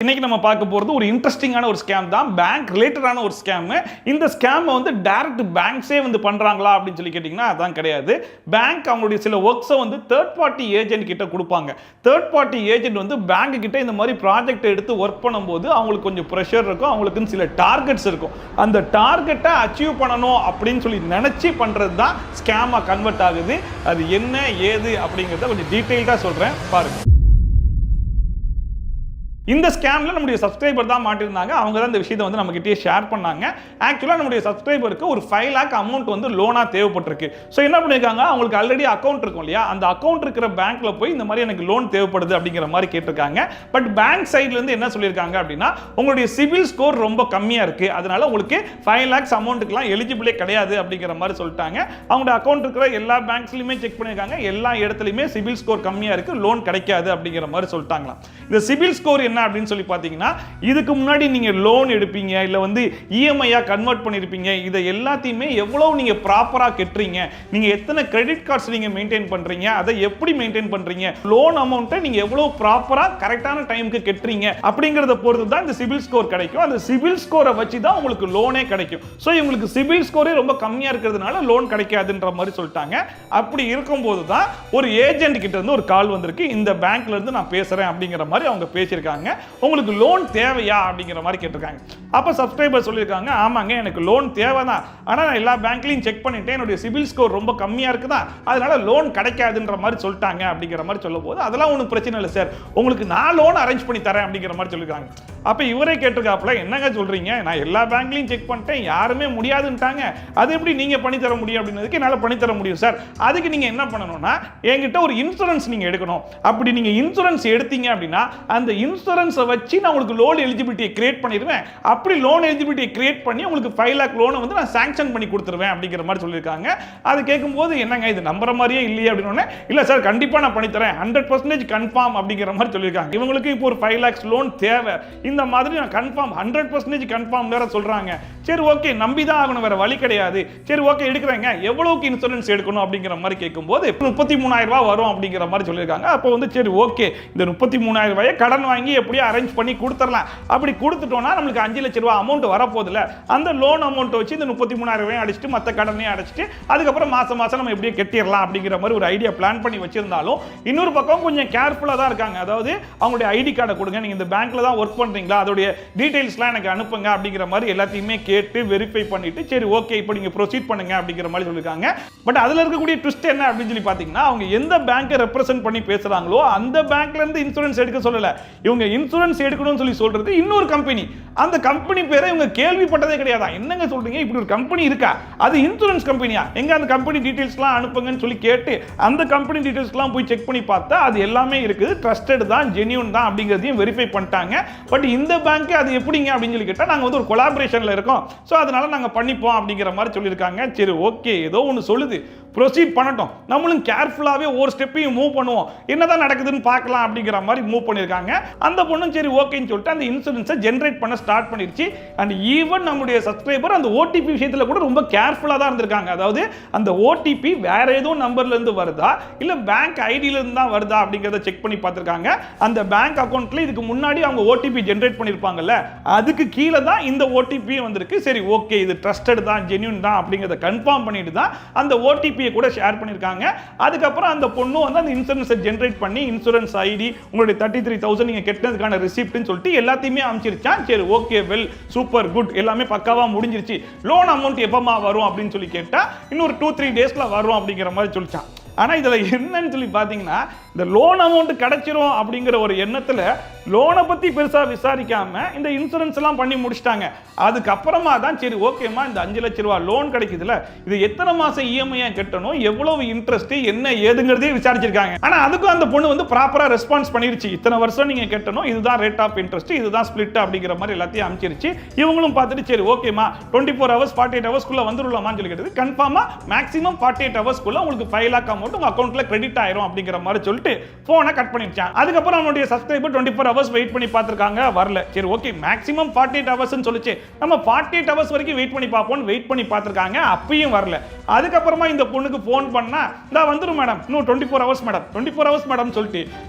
இன்னைக்கு நம்ம பார்க்க போறது ஒரு இன்ட்ரெஸ்டிங்கான ஒரு ஸ்கேம் தான், பேங்க் ரிலேட்டடான ஒரு ஸ்கேம். இந்த ஸ்கேம் வந்து டைரக்ட் பேங்க்ஸே வந்து பண்றாங்களா அப்படின்னு சொல்லி கேட்டிங்கன்னா அதான் கிடையாது. பேங்க் அவங்களுடைய சில ஒர்க்ஸை வந்து தேர்ட் பார்ட்டி ஏஜென்ட் கிட்ட கொடுப்பாங்க. தேர்ட் பார்ட்டி ஏஜென்ட் வந்து பேங்க் கிட்ட இந்த மாதிரி ப்ராஜெக்ட் எடுத்து ஒர்க் பண்ணும்போது அவங்களுக்கு கொஞ்சம் ப்ரெஷர் இருக்கும், அவங்களுக்கு சில டார்கெட்ஸ் இருக்கும். அந்த டார்கெட்டை அச்சீவ் பண்ணணும் அப்படின்னு சொல்லி நினைச்சு பண்றது தான் ஸ்கேமா கன்வெர்ட் ஆகுது. அது என்ன ஏது அப்படிங்கிறத கொஞ்சம் டீட்டெயில்டாக சொல்றேன் பாருங்க. இந்த ஸ்கேம்ல நம்முடைய சப்ஸ்கிரைபர் தான் மாட்டிருந்தாங்க. அவங்க தான் இந்த விஷயத்தை வந்து நம்ம கிட்டே ஷேர் பண்ணாங்க. ஆக்சுவலாக நம்முடைய சப்ஸ்கிரைபருக்கு ஒரு 5 lakh அமௌண்ட் வந்து லோனா தேவைப்பட்டிருக்கு. ஸோ என்ன பண்ணியிருக்காங்க, அவங்களுக்கு ஆல்ரெடி அக்கௌண்ட் இருக்கும் இல்லையா, அந்த அக்கௌண்ட் இருக்கிற பேங்க்ல போய் இந்த மாதிரி எனக்கு லோன் தேவைப்படுது அப்படிங்கிற மாதிரி கேட்டிருக்காங்க. பட் பேங்க் சைட்ல இருந்து என்ன சொல்லியிருக்காங்க அப்படின்னா, உங்களுடைய சிபில் ஸ்கோர் ரொம்ப கம்மியா இருக்கு, அதனால உங்களுக்கு 5 lakhs அமௌண்ட்டுக்குலாம் எலிஜிபிளே கிடையாது அப்படிங்கிற மாதிரி சொல்லிட்டாங்க. அவங்களுடைய அக்கௌண்ட் இருக்கிற எல்லா பேங்க்ஸ்லையுமே செக் பண்ணியிருக்காங்க, எல்லா இடத்துலையுமே சிபில் ஸ்கோர் கம்மியா இருக்கு, லோன் கிடைக்காது அப்படிங்கிற மாதிரி சொல்லிட்டாங்களாம். இந்த சிபில் ஸ்கோர் என்ன அப்படின்னு சொல்லி பாத்தீங்கன்னா, இதுக்கு முன்னாடி நீங்க லோன் எடுப்பீங்க இல்ல வந்து இஎம்ஐயா கன்வெர்ட் பண்ணிருப்பீங்க, இத எல்லாத்தையுமே எவ்வளவு நீங்க ப்ராப்பரா கட்டுறீங்க, நீங்க எத்தனை கிரெடிட் கார்ட்ஸ் நீங்க மெயின்டைன் பண்றீங்க, அதை எப்படி மெயின்டைன் பண்றீங்க, லோன் அமௌண்ட்டை நீங்க எவ்வளவு ப்ராப்பரா கரெக்டான டைமுக்கு கட்டுறீங்க அப்படிங்கறத பொறுத்து தான் இந்த சிபில் ஸ்கோர் கிடைக்கும். அந்த சிபில் ஸ்கோரை வச்சு தான் உங்களுக்கு லோனே கிடைக்கும். சோ இவங்களுக்கு சிபில் ஸ்கோரே ரொம்ப கம்மியா இருக்கிறதுனால லோன் கிடைக்காதுன்ற மாதிரி சொல்லிட்டாங்க. அப்படி இருக்கும்போது தான் ஒரு ஏஜென்ட் கிட்ட இருந்து ஒரு கால் வந்திருக்கு, இந்த பேங்க்ல இருந்து நான் பேசுறேன் அப்படிங்கிற மாதிரி அவங்க பேசியிருக்காங்க. உங்களுக்கு லோன் தேவையா அப்படிங்கிற மாதிரி கேட்டிருக்காங்க. அப்ப சப்ஸ்கிரைபர் சொல்லியிருக்காங்க, ஆமாங்க எனக்கு லோன் தேவைதான், ஆனா நான் எல்லா பேங்க்லையும் செக் பண்ணிட்டேன், என்னுடைய சிபில் ஸ்கோர் ரொம்ப கம்மியா இருக்குதா, அதனால லோன் கிடைக்காதுன்ற மாதிரி சொல்லிட்டாங்க அப்படிங்கிற மாதிரி சொல்லும் போது, அதெல்லாம் ஒன்றும் பிரச்சனை இல்லை சார், உங்களுக்கு நான் லோன் அரேஞ்ச் பண்ணி தரேன் அப்படிங்கிற மாதிரி சொல்லியிருக்காங்க. அப்ப இவரே கேட்டிருக்காப்ல, என்னங்க சொல்றீங்க, நான் எல்லா பேங்க்லையும் செக் பண்ணிட்டேன், யாருமே முடியாதுன்ட்டாங்க, அது எப்படி நீங்க பண்ணி தர முடியும் அப்படின்றதுக்கு என்னால பண்ணி தர முடியும் சார். அதுக்கு நீங்க என்ன பண்ணணும்னா, என்கிட்ட ஒரு இன்சூரன்ஸ் நீங்க எடுக்கணும். அப்படி நீங்க இன்சூரன்ஸ் எடுத்தீங்க அப்படின்னா அந்த இன்சூரன்ஸை வச்சு நான் உங்களுக்கு லோன் எலிஜிபிலிட்டியை கிரியேட் பண்ணிடுவேன். அப்படி லோன் எலிஜிபிலிட்டியை கிரியேட் பண்ணி உங்களுக்கு 5 lakh லோனை வந்து நான் சாங்ஷன் பண்ணி கொடுத்துருவேன் அப்படிங்கிற மாதிரி சொல்லியிருக்காங்க. அது கேட்கும்போது என்னங்க இது நம்புற மாதிரியே இல்லையே அப்படின்னு, இல்ல சார் கண்டிப்பா நான் பண்ணி தரேன், 100% கன்ஃபார்ம் அப்படிங்கிற மாதிரி சொல்லியிருக்காங்க. இவங்களுக்கு இப்போ ஒரு 5 lakhs லோன் தேவை, இந்த மாதிரி நான் கன்ஃபார்ம் 100% கன்ஃபார்ம் வேற சொல்றாங்க. சரி ஓகே, நம்பி தான் ஆகணும், வேற வழி கிடையாது. சரி ஓகே எடுக்கிறேங்க, எவ்வளவுக்கு இன்சூரன்ஸ் எடுக்கணும் அப்படிங்கிற மாதிரி கேட்கும்போது 33,000 ரூபாய் வரும் அப்படிங்கிற மாதிரி சொல்லியிருக்காங்க. அப்போ வந்து சரி ஓகே, இந்த 33,000 ரூபாயை கடன் வாங்கி எப்படியோ அரேஞ்ச் பண்ணி கொடுத்துடலாம். அப்படி கொடுத்துட்டோம்னா நம்மளுக்கு 5 லட்சம் ரூபாய் அமௌண்ட் வரப்போதில்ல, அந்த லோன் அமௌண்ட் வச்சு இந்த 33,000 ரூபாய் அடிச்சுட்டு மற்ற கடனையும் அடைச்சிட்டு அதுக்கப்புறம் மாசம் மாசம் நம்ம எப்படியே கட்டிடலாம் அப்படிங்கிற மாதிரி ஒரு ஐடியா பிளான் பண்ணி வச்சிருந்தாலும், இன்னொரு பக்கம் கொஞ்சம் கேர்ஃபுல்லா தான் இருக்காங்க. அதாவது அவங்களுடைய ஐடி கார்டை கொடுங்க, நீங்க இந்த பேங்க்ல தான் ஒர்க் பண்றீங்களா, அதோடைய டீடைல்ஸ்லாம் எனக்கு அனுப்புங்க அப்படிங்கிற மாதிரி எல்லாத்தையுமே கேட்டு வெரிஃபை பண்ணிட்டு சரி ஓகே இப்போ நீங்க ப்ரொசீட் பண்ணுங்க அப்படிங்கிற மாதிரி சொல்லிருக்காங்க. பட் அதுல இருக்கக்கூடிய ட்விஸ்ட் என்ன அப்படின்னு சொல்லி பாத்தீங்கன்னா, அவங்க எந்த பேங்கை ரெப்ரசென்ட் பண்ணி பேசுறாங்களோ அந்த பேங்க்ல இருந்து இன்சூரன்ஸ் எடுக்க சொல்லல. இவங்க இன்சூரன்ஸ் எடுக்கணும்னு சொல்லி சொல்றது இன்னொரு கம்பெனி. அந்த கம்பெனி பேரை இவங்க கேள்விப்பட்டதே கிடையாது. என்னங்க சொல்றீங்க, இப்படி ஒரு கம்பெனி இருக்கா, அது இன்சூரன்ஸ் கம்பெனியா, எங்க அந்த கம்பெனி டீடைல்ஸ்லாம் அனுப்புங்கன்னு சொல்லி கேட்டு அந்த கம்பெனி டீடைல்ஸ்லாம் போய் செக் பண்ணி பார்த்தா அது எல்லாமே இருக்குது, ட்ரஸ்டட் தான், ஜெனியூன் தான் அப்படிங்கிறதையும் வெரிஃபை பண்ணிட்டாங்க. பட் இந்த பேங்க் அது எப்படிங்க அப்படின்னு சொல்லி கேட்டா, நாங்க வந்து ஒரு கொலாபரேஷன்ல இருக்கோம், சோ அதனால நாங்க பண்ணிப்போம் அப்படிங்கிற மாதிரி சொல்லியிருக்காங்க. சரி ஓகே, ஏதோ ஒன்று சொல்லுது, ப்ரொசீட் பண்ணட்டும், நம்மளும் கேர்ஃபுல்லாவே ஒரு ஸ்டெப்பையும் மூவ் பண்ணுவோம், என்னதான் நடக்குதுன்னு பார்க்கலாம் அப்படிங்கிற மாதிரி மூவ் பண்ணியிருக்காங்க. அந்த பொண்ணும் சரி ஓகேன்னு சொல்லிட்டு அந்த இன்சூரன்ஸை ஜென்ரேட் பண்ண ஸ்டார்ட் பண்ணிருச்சு. அண்ட் ஈவன் நம்முடைய சப்ஸ்கிரைபர் அந்த ஓடிபி விஷயத்தில் கூட ரொம்ப கேர்ஃபுல்லாக தான் இருந்திருக்காங்க. அதாவது அந்த ஓடிபி வேற ஏதோ நம்பர்ல இருந்து வருதா இல்ல பேங்க் ஐடியில இருந்து தான் வருதா அப்படிங்கிறத செக் பண்ணி பார்த்திருக்காங்க. அந்த பேங்க் அக்கௌண்ட்ல இதுக்கு முன்னாடி அவங்க ஓடிபி ஜென்ரேட் பண்ணிருப்பாங்கல்ல, அதுக்கு கீழே தான் இந்த ஓடிபி வந்திருக்கு. சரி ஓகே, இது ட்ரஸ்டட் தான், ஜெனியூன் தான் அப்படிங்கிறத கன்ஃபார்ம் பண்ணிட்டு தான் அந்த ஓடிபி கூட ஷேர் பண்ணிருக்காங்க. அதுக்கப்புறம் அந்த பொண்ணு வந்து அந்த இன்சூரன்ஸை ஜெனரேட் பண்ணி இன்சூரன்ஸ் ஐடி, உங்களுடைய 33,000 நீங்க கட்டினதுக்கான ரிசிப்ட்னு சொல்லிட்டு எல்லாத்தையுமே அனுப்பிச்சிருச்சான். சரி ஓகே, வெல் சூப்பர் குட், எல்லாமே பக்காவா முடிஞ்சிருச்சு. லோன் அமௌண்ட் எப்பமா வரும் அப்படின்னு சொல்லி கேட்டா இன்னொரு 2-3 டேஸ்ல வரும் அப்படிங்கிற மாதிரி சொல்லிச்சான். ஆனா இதுல என்னன்னு சொல்லி பாத்தீங்கன்னா, இந்த லோன் அமௌண்ட் கிடைச்சிரும் அப்படிங்கிற ஒரு எண்ணத்துல லோனை பத்தி பெருசா விசாரிக்காம இந்த இன்சூரன்ஸ் எல்லாம் பண்ணி முடிச்சிட்டாங்க. அதுக்கப்புறமா தான் சரி ஓகேமா இந்த 5 லட்சம் ரூபாய் லோன் கிடைக்குதுல, இது எத்தனை மாசம் இஎம்ஐ கட்டணும், எவ்வளவு இன்ட்ரெஸ்ட் என்ன ஏதுங்கிறதே விசாரிச்சிருக்காங்க. ஆனா அதுக்கும் அந்த பொண்ணு வந்து ப்ராப்பரா ரெஸ்பான்ஸ் பண்ணிருச்சு, இத்தனை வருஷம் நீங்க கட்டணும், இதுதான் ரேட் ஆஃப் இன்ட்ரெஸ்ட், இதுதான் ஸ்பிளிட் அப்படிங்கிற மாதிரி எல்லாத்தையும் அனுப்பிச்சிருச்சு. இவங்களும் பார்த்துட்டு சரி ஓகேமா 24 hours 48 hours வந்துடலாமான்னு சொல்லி கேட்டது. கன்ஃபார்மா மேக்ஸிமம் 48 hours உங்களுக்கு 5 lakh அமௌண்ட் உங்க அக்கௌண்ட்ல கிரெடிட் ஆயிரும் அப்படிங்கிற மாதிரி சொல்லிட்டு போனை கட் பண்ணிடுச்சான். அதுக்கப்புறம் அவனுடைய சப்ஸ்கிரைபர் 24 ஹவர்ஸ் வெயிட் பண்ணி பார்த்திருக்காங்க, வரல. சரி ஓகே மேக்ஸிமம் 48 ஹவர்ஸ்னு சொல்லிச்சு, நம்ம 48 ஹவர்ஸ் வரைக்கும் வெயிட் பண்ணி பார்ப்போம் வெயிட் பண்ணி பார்த்திருக்காங்க, அப்பயும் வரல. அதுக்கப்புறமா இந்த பொண்ணுக்கு போன் பண்ணா இந்த வந்துரும் மேடம், இன்னும் 24 ஹவர்ஸ் மேடம் 24 ஹவர்ஸ் மேடம் சொல்லிட்டு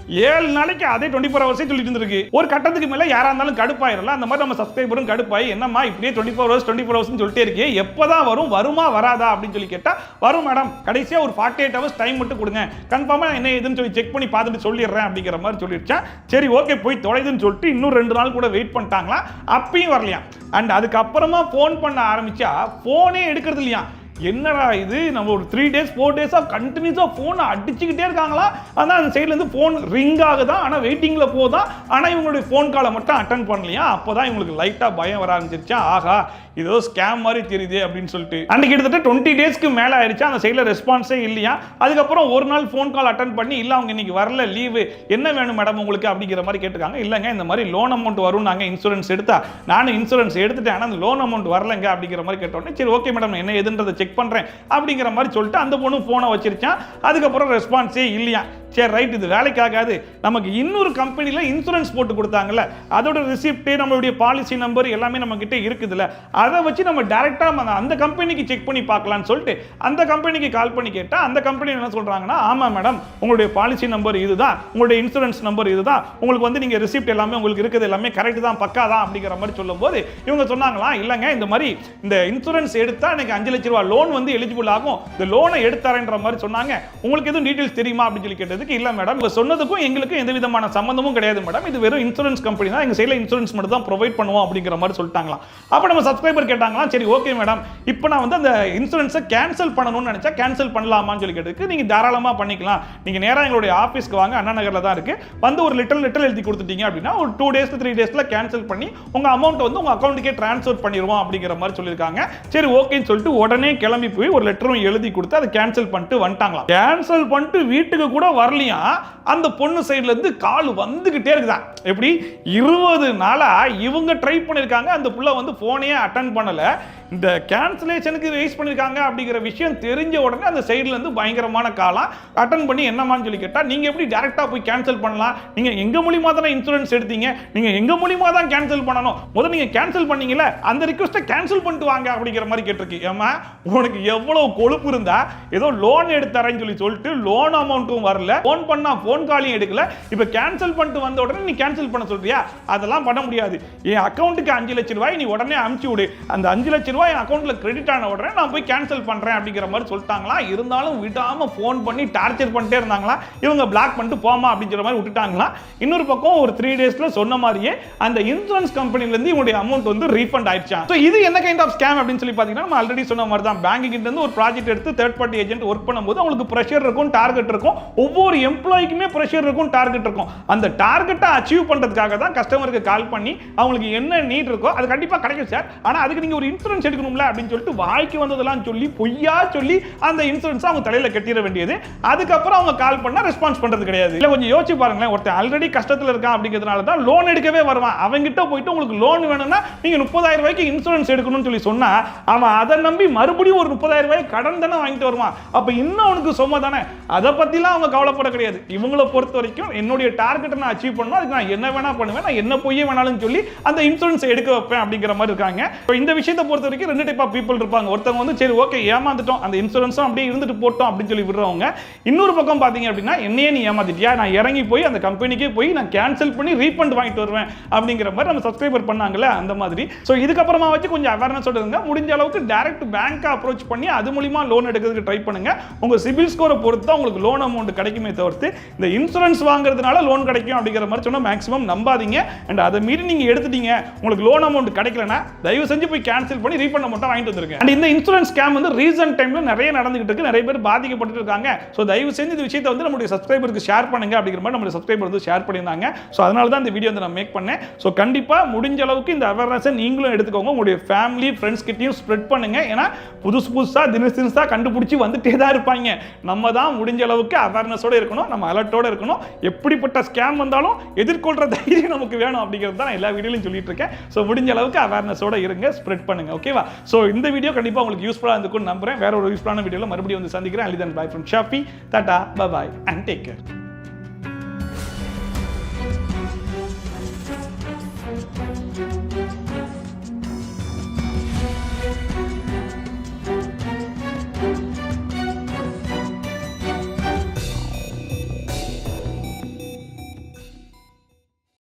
7 நாளைக்கு அதே 24 ஹவர்ஸே சொல்லிட்டு இருந்திருக்கு. ஒரு கட்டத்துக்கு மேல யாரா இருந்தாலும் கடுப்பாயிரலாம். அந்த மாதிரி நம்ம சப்ஸ்கிரைபரும் கடுப்பாயி என்னம்மா இப்படியே 24 ஹவர்ஸ் சொல்லிட்டே இருக்கே, எப்பதான் வரும், வருமா வராதா அப்படின்னு சொல்லி கேட்டா வரும் மேடம், கடைசியா ஒரு 48 ஹவர்ஸ் டைம் மட்டும் கொடுங்க, கன்ஃபார்மா என்ன ஏதுன்னு சொல்லி செக் பண்ணி பார்த்துட்டு சொல்லிடுறேன் அப்படிங்கிற மாதிரி சொல்லிடுச்சா. சரி ஓகே போய் தொலைதுன்னு சொல்லிட்டு இன்னும் 2 நாள் கூட வெயிட் பண்ணிட்டாங்களா, அப்பயும் வரலையா. அண்ட் அதுக்கப்புறமா போன் பண்ண ஆரம்பிச்சா போனே எடுக்கிறது இல்லையா. என்னடா இது, நம்ம ஒரு 3 days 4 days கண்டினியூஸா போன் அடிச்சுக்கிட்டே இருக்காங்களா. ஆனா அந்த சைடுல இருந்து போன் ரிங் ஆகுதா, ஆனா வெயிட்டிங்ல போதா, ஆனா இவங்களுடைய போன் காலை மட்டும் அட்டெண்ட் பண்ணலையா. அப்பதான் இவங்களுக்கு லைட்டா பயம் வர ஆரம்பிச்சிருச்சா, ஆகா இதோ ஸ்கேம் மாதிரி தெரியுது அப்படின்னு சொல்லிட்டு. அன்னைக்கு கிட்டத்தட்ட 20 டேஸ்க்கு மேல ஆயிடுச்சு, அந்த சைடுல ரெஸ்பான்ஸே இல்லையா. அதுக்கப்புறம் ஒரு நாள் போன் கால் அட்டெண்ட் பண்ணி இல்ல அவங்க இன்னைக்கு வரல லீவு, என்ன வேணும் மேடம் உங்களுக்கு அப்படிங்கிற மாதிரி கேட்டுக்காங்க. இல்லங்க இந்த மாதிரி லோன் அமௌண்ட் வரும், நாங்க இன்சூரன்ஸ் எடுத்தா, நானும் இன்சூரன்ஸ் எடுத்துட்டேன், ஆனா அந்த லோன் அமௌண்ட் வரலங்க அப்படிங்கிற மாதிரி கேட்டோன்னே சரி ஓகே மேடம் என்ன எதுன்றதை செக் பண்றேன் அப்படிங்கிற மாதிரி சொல்லிட்டு அந்த பொண்ணு போனை வச்சிருச்சான். அதுக்கப்புறம் ரெஸ்பான்ஸே இல்லையா. சரி ரைட் இது வேலைக்கு ஆகாது, நமக்கு இன்னொரு கம்பெனில இன்சூரன்ஸ் போட்டு கொடுத்தாங்கல்ல, அதோட ரிசிப்ட் நம்மளுடைய பாலிசி நம்பர் எல்லாமே நம்ம கிட்ட இருக்குதுல்ல, அதை வச்சு நம்ம டைரக்டா அந்த கம்பெனிக்கு செக் பண்ணி பார்க்கலாம்னு சொல்லிட்டு அந்த கம்பெனிக்கு கால் பண்ணி கேட்டா அந்த கம்பெனி என்ன சொல்றாங்கன்னா, ஆமா மேடம் உங்களுடைய பாலிசி நம்பர் இதுதான், உங்களுடைய இன்சூரன்ஸ் நம்பர் இதுதான், உங்களுக்கு வந்து நீங்க ரிசிப்ட் எல்லாமே உங்களுக்கு இருக்குது எல்லாமே கரெக்ட் தான் பக்கா தான் அப்படிங்கிற மாதிரி சொல்லும்போது இவங்க சொன்னாங்களா, இல்லங்க இந்த மாதிரி இந்த இன்சூரன்ஸ் எடுத்தா எனக்கு 5 லட்சம் ரூபாய் லோன் வந்து எலிஜிபிள் ஆகும், இந்த லோனை எடுத்தாரன்ற மாதிரி சொன்னாங்க. உங்களுக்கு எதுவும் டீடைல்ஸ் தெரியுமா அப்படின்னு சொல்லி கேட்டதுக்கு இல்ல மேடம் இவங்க சொன்னதுக்கும் எங்களுக்கு எந்த விதமான சம்பந்தமும் கிடையாது மேடம், இது வெறும் இன்சூரன்ஸ் கம்பெனி தான், எங்க சைடுல இன்சூரன்ஸ் மட்டும் தான் ப்ரொவைட் பண்ணுவோம் அப்படிங்கிற மாதிரி சொல்லிட்டாங்களா. அப்ப நம்ம சப்ஸ்கிரைபர் கேட்டாங்களா, சரி ஓகே மேடம் இப்போ நான் வந்து அந்த இன்சூரன்ஸை கேன்சல் பண்ணணும்னு நினைச்சா கேன்சல் பண்ணலாமான்னு சொல்லி கேட்டதுக்கு நீங்க தாராளமா பண்ணிக்கலாம், நீங்க நேரா எங்களுடைய ஆபீஸ்க்கு வாங்க, அண்ணா நகர்ல தான் இருக்கு, வந்து ஒரு லெட்டர் எழுதி கொடுத்துட்டீங்க அப்படின்னா ஒரு 2 days 3 daysல கேன்சல் பண்ணி உங்க அமௌண்ட் வந்து உங்க அக்கௌண்ட்டுக்கே ட்ரான்ஸ்ஃபர் பண்ணிடுவோம் அப்படிங்கிற மாதிரி சொல்லியிருக்காங்க. சரி ஓகேன்னு சொல்லிட்டு உடனே கிளம்பி போய் ஒரு லெட்டரும் எழுதி கொடுத்து அதை கேன்சல் பண்ணிட்டு வந்துட்டாங்களா. கேன்சல் பண்ணிட்டு வீட்டுக்கு கூட வரலையா, அந்த பொண்ணு சைடுல இருந்து கால் வந்துகிட்டே இருக்குதான். எப்படி 20 நாளா இவங்க ட்ரை பண்ணிருக்காங்க, அந்த புள்ள வந்து போனே அட்டெண்ட் பண்ணல. இந்த கேன்சலேஷனுக்கு ரைஸ் பண்ணிருக்காங்க அப்படிங்கிற விஷயம் தெரிஞ்ச உடனே அந்த சைடுல இருந்து பயங்கரமான காலம் அட்டெண்ட் பண்ணி என்னமான்னு சொல்லி கேட்டா, நீங்க எப்படி டைரக்டா போய் கேன்சல் பண்ணலாம், நீங்க எங்க மூலமா தானே இன்சூரன்ஸ் எடுத்தீங்க, நீங்க எங்க மூலமா தான் கேன்சல் பண்ணணும், முதல்ல நீங்க கேன்சல் பண்ணீங்கல அந்த ரிக்வெஸ்ட்டை கேன்சல் பண்ணிட்டு வாங்க அப்படிங்கிற மாதிரி கேட்டிருக்கு. ஏமா உனக்கு எவ்வளவு கொழுப்பு இருந்தா ஏதோ லோன் எடுத்தாரேன்னு சொல்லிட்டு லோன் அமௌண்ட்டும் வரல, போன் பண்ணா போன் காலையும் எடுக்கல, இப்ப கேன்சல் பண்ணிட்டு வந்த உடனே நீ கேன்சல் பண்ண சொல்றியா, அதெல்லாம் பண்ண முடியாது, என் அக்கௌண்ட்டுக்கு 5 லட்சம் ரூபாய் நீ உடனே அனுப்பிச்சு விடு, அந்த 5 லட்சம் ரூபாய் என் அக்கௌண்ட்ல கிரெடிட் ஆன உடனே நான் போய் கேன்சல் பண்றேன் அப்படிங்கிற மாதிரி சொல்லிட்டாங்களா. இருந்தாலும் விடாம போன் பண்ணி டார்ச்சர் பண்ணிட்டே இருந்தாங்களா, இவங்க பிளாக் பண்ணிட்டு போமா அப்படிங்கிற மாதிரி விட்டுட்டாங்களா. இன்னொரு பக்கம் ஒரு 3 daysல சொன்ன மாதிரியே அந்த இன்சூரன்ஸ் கம்பெனில இருந்து இவங்களுடைய அமௌண்ட் வந்து ரீஃபண்ட் ஆயிடுச்சா. சோ இது என்ன கைண்ட் ஆஃப் ஸ்கேம் அப்படின்னு சொல்லி பாத்தீங்கன்னா, நம்ம ஆல்ரெடி சொன்ன மாதிரி தான், பேங்க் கிட்ட இருந்து ஒரு ப்ராஜெக்ட் எடுத்து தேர்ட் பார்ட்டி ஏஜென்ட் ஒர்க் பண்ணும்போது அவங்களுக்கு பிரஷர் இருக்கும், டார்கெட் இருக்கும், ஒவ்வொரு எம்ப்ளாய்க்குமே பிரஷர் இருக்கும், டார்கெட் இருக்கும். அந்த டார்கெட்டை அச்சீவ் பண்றதுக்காக தான் கஸ்டமருக்கு கால் பண்ணி அவங்களுக்கு என்ன நீட் இருக்கோ அது கண்டிப்பா கிடைக்கும் சார், ஆனா அதுக்கு நீங்க ஒரு இன்சூரன்ஸ் எடுக்கணும்ல அப்படின்னு சொல்லிட்டு வாய்க்கு வந்ததெல்லாம் சொல்லி பொய்யா சொல்லி அந்த இன்சூரன்ஸ் அவங்க தலையில கட்டிட வேண்டியது. அதுக்கப்புறம் அவங்க கால் பண்ணா ரெஸ்பான்ஸ் பண்றது கிடையாது. இல்ல கொஞ்சம் யோசிச்சு பாருங்களேன், ஒருத்தன் ஆல்ரெடி கஷ்டத்துல இருக்கான் அப்படிங்கிறதுனால தான் லோன் எடுக்கவே வருவான். அவங்கிட்ட போயிட்டு உங்களுக்கு லோன் வேணும்னா நீங்க 30,000 ரூபாய்க்கு இன்சூரன்ஸ் எடுக்கணும்னு சொல்லி சொன்னா அவன் அதை நம்பி மறுபடியும் ஒரு 30,000 ரூபாய் கடன் தானே வாங்கிட்டு வருவான். அப்ப இன்னும் அவனுக்கு சும்மா தானே, அதை பத்திலாம் அவங்க கவலைப்பட கிடையாது. இவங்களை பொறுத்த வரைக்கும் என்னுடைய டார்கெட்டை நான் அச்சீவ் பண்ணணும், அதுக்கு நான் என்ன வேணா பண்ணுவேன், நான் என்ன பொய்யே வேணாலும் சொல்லி அந்த இன்சூரன்ஸ் எடுக்க வைப்பேன் அப்படிங்கிற மாதிரி இருக்காங்க. இந்த விஷயத்தை பொறுத்த வரைக்கும் 2 டைப் ஆஃப் பீப்பிள் இருப்பாங்க. ஒருத்தவங்க வந்து சரி ஓகே ஏமாந்துட்டோம், அந்த இன்சூரன்ஸும் அப்படியே இருந்துட்டு போட்டோம் அப்படின்னு சொல்லி விடுறவங்க. இன்னொரு பக்கம் பாத்தீங்க அப்படின்னா, என்னையே நீ ஏமாத்திட்டியா, நான் இறங்கி போய் அந்த கம்பெனிக்கே போய் நான் கேன்சல் பண்ணி ரீஃபண்ட் வாங்கிட்டு வருவேன் அப்படிங்கிற மாதிரி நம்ம சப்ஸ்கிரைபர் பண்ணாங்கல்ல அந்த மாதிரி. ஸோ இதுக்கப்புறமா வச்சு கொஞ்சம் அவேர்னஸ் இருங்க, முடிஞ்ச அளவுக்கு டைரக்ட் பேங்க் அப்ரோச் பண்ணி அது மூலியமா லோன் எடுக்கிறதுக்கு ட்ரை பண்ணுங்க. உங்க சிபில் ஸ்கோரை பொறுத்து உங்களுக்கு லோன் அமௌண்ட் கிடைக்குமே தவிர்த்து இந்த இன்சூரன்ஸ் வாங்குறதுனால லோன் கிடைக்கும் அப்படிங்கிற மாதிரி சொன்னா மேக்ஸிமம் நம்பாதீங்க. அண்ட் அதை மீறி நீங்க எடுத்துட்டீங்க, உங்களுக்கு லோன் அமௌண்ட் கிடைக்கலனா தயவு செஞ்சு போய் கேன்சல் பண்ணி ரீஃபண்ட் அமௌண்ட் வாங்கிட்டு வந்துருங்க. அண்ட் இந்த இன்சூரன்ஸ் ஸ்கேம் வந்து ரீசன்ட் டைம்ல நிறைய நடந்துகிட்டு இருக்கு, நிறைய பேர் பாதிக்கப்பட்டு இருக்காங்க. ஸோ தயவு செஞ்சு இந்த விஷயத்தை வந்து நம்மளுடைய சப்ஸ்கிரைபருக்கு ஷேர் பண்ணுங்க அப்படிங்கிற மாதிரி நம்மளுடைய சப்ஸ்கிரைபர் வந்து ஷேர் பண்ணியிருந்தாங்க. ஸோ அதனால தான் இந்த வீடியோ வந்து நான் மேக் பண்ணேன். ஸோ கண்டிப்பா முடிஞ்ச அளவுக்கு இந்த அவேர்னஸை நீங்களும் எடுத்துக்கோங்க, உங்களுடைய ஃபேமிலி ஃப்ரெண்ட்ஸ் கிட்டையும் ஸ்ப்ரெட் பண்ணுங்க. ஏன்னா புதுசா தினசா கண்டுபிடிச்சி வந்துட்டே தான் இருப்பாங்க. நம்ம தான் முடிஞ்ச அளவுக்கு அவேர்னஸோட இருக்கணும், நம்ம அலர்ட்டோட இருக்கணும். எப்படிப்பட்ட ஸ்கேம் வந்தாலும் எதிர்கொள்ற தைரியம் நமக்கு வேணும் அப்படிங்கிறது தான் எல்லா வீடியோலையும் சொல்லிட்டு இருக்கேன். ஸோ முடிஞ்ச அளவுக்கு அவேர்னஸோட இருங்க, ஸ்ப்ரெட் பண்ணுங்க. ஓகேவா? ஓகேவா? ஸோ இந்த வீடியோ கண்டிப்பாக உங்களுக்கு யூஸ்ஃபுல்லாக இருந்துக்கும்னு நம்புறேன். வேற ஒரு யூஸ்ஃபுல்லான வீடியோவில் மறுபடியும் வந்து சந்திக்கிறேன். அலிதன் பாய் ஃப்ரம் ஷாஃபி. டாடா, bye bye and take care.